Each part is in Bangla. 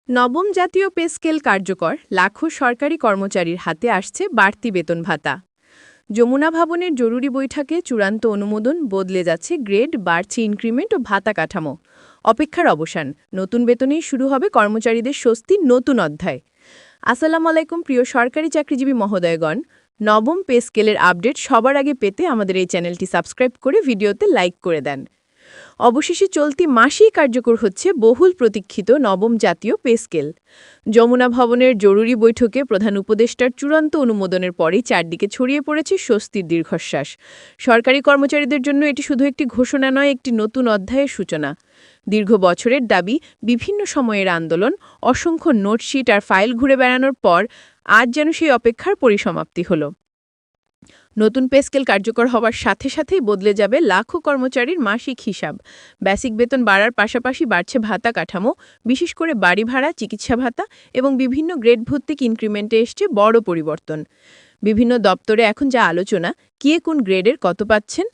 নবম জাতীয় পে স্কেল কার্যকর, লাখো সরকারি কর্মচারীর হাতে আসছে বাড়তি বেতন ভাতা। যমুনা ভবনের জরুরি বৈঠকে চূড়ান্ত অনুমোদন, বদলে যাচ্ছে গ্রেড, বাড়ছে ইনক্রিমেন্ট ও ভাতা কাঠামো। অপেক্ষার অবসান, নতুন বেতনেই শুরু হবে কর্মচারীদের স্বস্তির নতুন অধ্যায়। আসসালামু আলাইকুম প্রিয় সরকারি চাকরিজীবী মহোদয়গণ, নবম পে স্কেলের আপডেট সবার আগে পেতে আমাদের এই চ্যানেলটি সাবস্ক্রাইব করে ভিডিওতে লাইক করে দেন। অবশেষে চলতি মাসেই কার্যকর হচ্ছে বহুল প্রতীক্ষিত নবম জাতীয় পে স্কেল। যমুনা ভবনের জরুরি বৈঠকে প্রধান উপদেষ্টার চূড়ান্ত অনুমোদনের পরেই চারদিকে ছড়িয়ে পড়েছে স্বস্তির দীর্ঘশ্বাস। সরকারি কর্মচারীদের জন্য এটি শুধু একটি ঘোষণা নয়, একটি নতুন অধ্যায়ের সূচনা। দীর্ঘ বছরের দাবি, বিভিন্ন সময়ের আন্দোলন, অসংখ্য নোটশিট আর ফাইল ঘুরে বেড়ানোর পর আজ যেন সেই অপেক্ষার পরিসমাপ্তি হল। নতুন পে স্কেল কার্যকর হওয়ার সাথে সাথেই বদলে যাবে লাখো কর্মচারীর মাসিক হিসাব। বেসিক বেতন বাড়ার পাশাপাশি বাড়ছে ভাতা কাঠামো, বিশেষ করে বাড়ি ভাড়া, চিকিৎসা ভাতা এবং বিভিন্ন গ্রেড ভিত্তিক ইনক্রিমেন্টে এসছে বড় পরিবর্তন। বিভিন্ন দপ্তরে এখন যা আলোচনা, কে কোন গ্রেডের কত পাচ্ছেন,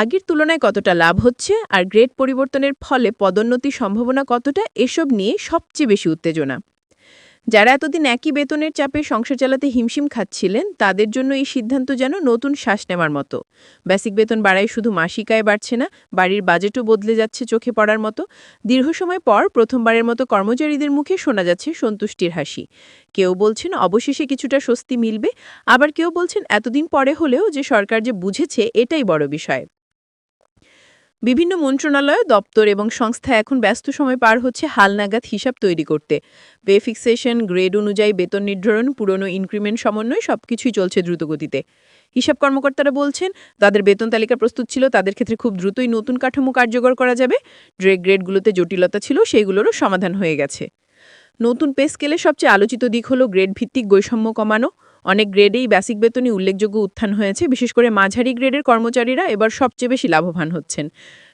আগের তুলনায় কতটা লাভ হচ্ছে আর গ্রেড পরিবর্তনের ফলে পদোন্নতির সম্ভাবনা কতটা, এসব নিয়ে সবচেয়ে বেশি উত্তেজনা। যারা এতদিন একই বেতনের চাপে সংসার চালাতে হিমশিম খাচ্ছিলেন, তাদের জন্য এই সিদ্ধান্ত যেন নতুন শ্বাস নেওয়ার মতো। বেসিক বেতন বাড়াই শুধু মাসিক আয় বাড়ছে না, বাড়ির বাজেটও বদলে যাচ্ছে চোখে পড়ার মতো। দীর্ঘ সময় পর প্রথমবারের মতো কর্মচারীদের মুখে শোনা যাচ্ছে সন্তুষ্টির হাসি। কেউ বলছেন অবশেষে কিছুটা স্বস্তি মিলবে, আবার কেউ বলছেন এতদিন পরে হলেও যে সরকার যে বুঝেছে এটাই বড় বিষয়। বিভিন্ন মন্ত্রণালয়, দপ্তর এবং সংস্থা এখন ব্যস্ত সময় পার হচ্ছে হালনাগাদ হিসাব তৈরি করতে। পে ফিক্সেশন, গ্রেড অনুযায়ী বেতন নির্ধারণ, পুরনো ইনক্রিমেন্ট সমন্বয় সবকিছুই চলছে দ্রুতগতিতে। হিসাব কর্মকর্তারা বলছেন, তাদের বেতন তালিকা প্রস্তুত ছিল, তাদের ক্ষেত্রে খুব দ্রুতই নতুন কাঠামো কার্যকর করা যাবে। গ্রেডগুলোতে জটিলতা ছিল, সেইগুলোরও সমাধান হয়ে গেছে। নতুন পে স্কেলের সবচেয়ে আলোচিত দিক হল গ্রেড ভিত্তিক বৈষম্য কমানো। অনেক গ্রেডেই বেসিক বেতনে উল্লেখযোগ্য উত্থান হয়েছে, বিশেষ করে মাঝারি গ্রেডের কর্মচারীরা এবার সবচেয়ে বেশি লাভবান হচ্ছেন।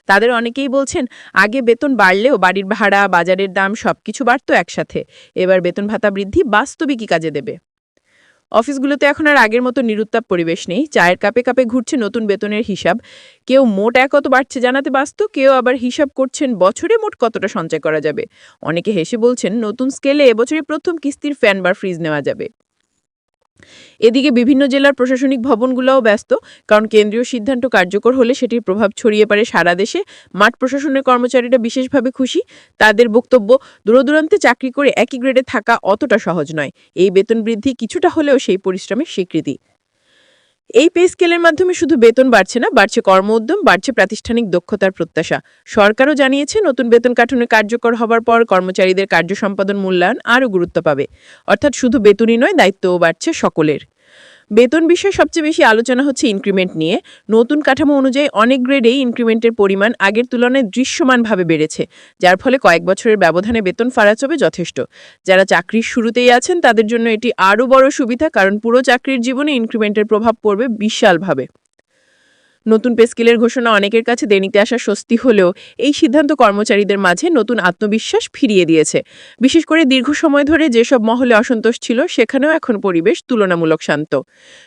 তাদের অনেকেই বলছেন, আগে বেতন বাড়লেও বাড়ির ভাড়া, বাজারের দাম সবকিছু বাড়ত একসাথে। এবার বেতন ভাতা বৃদ্ধি বাস্তবিকই কাজে দেবে। অফিসগুলোতে এখন আর আগের মতো নিরুত্তাপ পরিবেশ নেই। চায়ের কাপে কাপে ঘুরছে নতুন বেতনের হিসাব। কেউ মোট কত বাড়ছে জানাতে ব্যস্ত, কেউ আবার হিসাব করছেন বছরে মোট কতটা সঞ্চয় করা যাবে। অনেকে হেসে বলছেন, নতুন স্কেলে এবছরে প্রথম কিস্তির ফ্যান বা ফ্রিজ নেওয়া যাবে। এদিকে বিভিন্ন জেলার প্রশাসনিক ভবনগুলোও ব্যস্ত, কারণ কেন্দ্রীয় সিদ্ধান্ত কার্যকর হলে সেটির প্রভাব ছড়িয়ে পড়ে সারা দেশে। মাঠ প্রশাসনের কর্মচারীরা বিশেষভাবে খুশি। তাদের বক্তব্য, দূরদূরান্তে চাকরি করে একই গ্রেডে থাকা অতটা সহজ নয়। এই বেতন বৃদ্ধি কিছুটা হলেও সেই পরিশ্রমের স্বীকৃতি। এই পে স্কেলের মাধ্যমে শুধু বেতন বাড়ছে না, বাড়ছে কর্ম উদ্যম, বাড়ছে প্রাতিষ্ঠানিক দক্ষতার প্রত্যাশা। সরকারও জানিয়েছে, নতুন বেতন কাঠামো কার্যকর হবার পর কর্মচারীদের কার্য সম্পাদন মূল্যায়ন আরও গুরুত্ব পাবে। অর্থাৎ শুধু বেতনই নয়, দায়িত্বও বাড়ছে সকলের। বেতন বিষয়ে সবচেয়ে বেশি আলোচনা হচ্ছে ইনক্রিমেন্ট নিয়ে। নতুন কাঠামো অনুযায়ী অনেক গ্রেডেই ইনক্রিমেন্টের পরিমাণ আগের তুলনায় দৃশ্যমানভাবে বেড়েছে, যার ফলে কয়েক বছরের ব্যবধানে বেতন ফারাক হবে যথেষ্ট। যারা চাকরির শুরুতেই আছেন তাদের জন্য এটি আরও বড় সুবিধা, কারণ পুরো চাকরির জীবনে ইনক্রিমেন্টের প্রভাব পড়বে বিশালভাবে। নতুন পে স্কেলের ঘোষণা অনেকের কাছে দেরিতে আসা স্বস্তি হলেও এই সিদ্ধান্ত কর্মচারীদের মাঝে নতুন আত্মবিশ্বাস ফিরিয়ে দিয়েছে। বিশেষ করে দীর্ঘ সময় ধরে যেসব মহলে অসন্তোষ ছিল, সেখানেও এখন পরিবেশ তুলনামূলক শান্ত।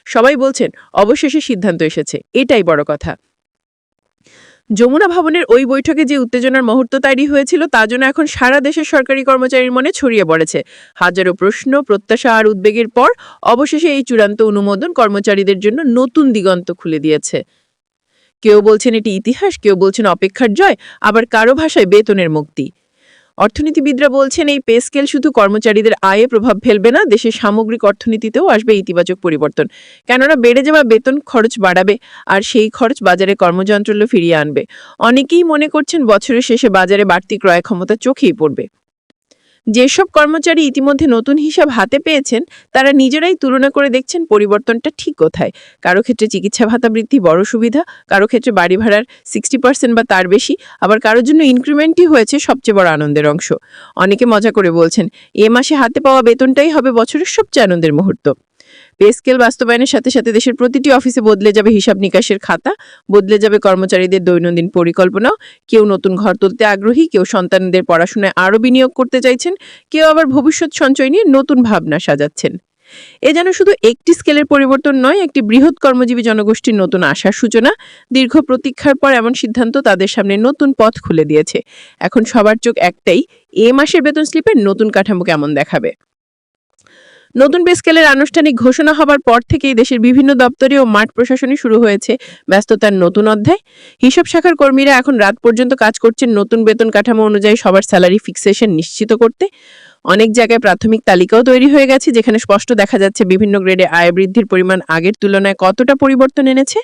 সবাই বলছেন অবশেষে সিদ্ধান্ত এসেছে, এটাই বড় কথা। যমুনা ভবনের ওই বৈঠকে যে উত্তেজনার মুহূর্ত তৈরি হয়েছিল, তা যেন এখন সারা দেশের সরকারি কর্মচারীর মনে ছড়িয়ে পড়েছে। হাজারো প্রশ্ন, প্রত্যাশা আর উদ্বেগের পর অবশেষে এই চূড়ান্ত অনুমোদন কর্মচারীদের জন্য নতুন দিগন্ত খুলে দিয়েছে। কেউ বলছেন এটি ইতিহাস, কেউ বলছেন অপেক্ষার জয়, আবার কারো ভাষায় বেতনের মুক্তি। অর্থনীতিবিদরা বলছেন, এই পে স্কেল শুধু কর্মচারীদের আয়ে প্রভাব ফেলবে না, দেশের সামগ্রিক অর্থনীতিতেও আসবে ইতিবাচক পরিবর্তন। কেননা বেড়ে যাওয়া বেতন খরচ বাড়াবে, আর সেই খরচ বাজারে কর্মযন্ত্র ফিরিয়ে আনবে। অনেকেই মনে করছেন বছরের শেষে বাজারে বাড়তি ক্রয় ক্ষমতা চোখেই পড়বে। যেসব কর্মচারী ইতিমধ্যে নতুন হিসাব হাতে পেয়েছেন, তারা নিজেরাই তুলনা করে দেখছেন পরিবর্তনটা ঠিক কোথায়। কারো ক্ষেত্রে চিকিৎসা ভাতা বৃদ্ধি বড় সুবিধা, কারো ক্ষেত্রে বাড়ি ভাড়ার 60% বা তার বেশি, আবার কারোর জন্য ইনক্রিমেন্টই হয়েছে সবচেয়ে বড় আনন্দের অংশ। অনেকে মজা করে বলছেন, এ মাসে হাতে পাওয়া বেতনটাই হবে বছরের সবচেয়ে আনন্দের মুহূর্ত। পে স্কেল বাস্তবায়নের সাথে সাথে দেশের প্রতিটি অফিসে বদলে যাবে হিসাব নিকাশের খাতা, বদলে যাবে কর্মচারীদের দৈনন্দিন পরিকল্পনাও। কেউ নতুন ঘর তুলতে আগ্রহী, কেউ সন্তানদের পড়াশোনায় আরও বিনিয়োগ করতে চাইছেন, কেউ আবার ভবিষ্যৎ সঞ্চয় নিয়ে নতুন ভাবনা সাজাচ্ছেন। এ যেন শুধু একটি স্কেলের পরিবর্তন নয়, একটি বৃহৎ কর্মজীবী জনগোষ্ঠীর নতুন আশার সূচনা। দীর্ঘ প্রতীক্ষার পর এমন সিদ্ধান্ত তাদের সামনে নতুন পথ খুলে দিয়েছে। এখন সবার চোখ একটাই, এ মাসের বেতন স্লিপের নতুন কাঠামো কেমন দেখাবে। নতুন পে স্কেলের আনুষ্ঠানিক ঘোষণা হবার পর থেকেই দেশের বিভিন্ন দপ্তরে ও মাঠ প্রশাসনে শুরু হয়েছে ব্যস্ততার নতুন অধ্যায়। হিসাব শাখার কর্মীরা এখন রাত পর্যন্ত কাজ করছেন নতুন বেতন কাঠামো অনুযায়ী সবার স্যালারি ফিক্সেশন নিশ্চিত করতে। অনেক জায়গায় প্রাথমিক তালিকাও তৈরি হয়ে গেছে, যেখানে স্পষ্ট দেখা যাচ্ছে বিভিন্ন গ্রেডে আয় বৃদ্ধির পরিমাণ আগের তুলনায় কতটা পরিবর্তন এনেছে।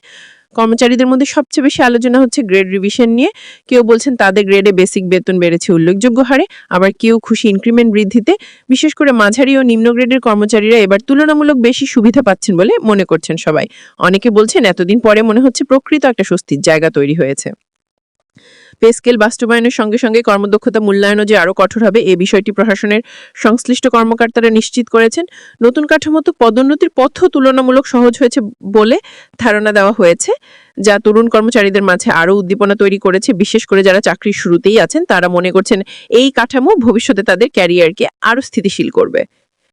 কর্মচারীদের মধ্যে সবচেয়ে বেশি আলোচনা হচ্ছে গ্রেড রিভিশন নিয়ে। কেউ বলছেন তাদের গ্রেডে বেসিক বেতন বেড়েছে উল্লেখযোগ্য হারে, আবার কেউ খুশি ইনক্রিমেন্ট বৃদ্ধিতে। বিশেষ করে মাঝারি ও নিম্ন গ্রেডের কর্মচারীরা এবার তুলনামূলক বেশি সুবিধা পাচ্ছেন বলে মনে করছেন সবাই। অনেকে বলছেন এতদিন পরে মনে হচ্ছে প্রকৃত একটা স্বস্তির জায়গা তৈরি হয়েছে। পে স্কেল বাস্তবায়নের সঙ্গে সঙ্গে কর্মদক্ষতা মূল্যায়নও যে আরও কঠোর হবে, এ বিষয়টি প্রশাসনের সংশ্লিষ্ট কর্মকর্তারা নিশ্চিত করেছেন। নতুন কাঠামোতে পদোন্নতির পথও তুলনামূলক সহজ হয়েছে বলে ধারণা দেওয়া হয়েছে, যা তরুণ কর্মচারীদের মাঝে আরও উদ্দীপনা তৈরি করেছে। বিশেষ করে যারা চাকরির শুরুতেই আছেন তারা মনে করছেন এই কাঠামো ভবিষ্যতে তাদের ক্যারিয়ারকে আরও স্থিতিশীল করবে।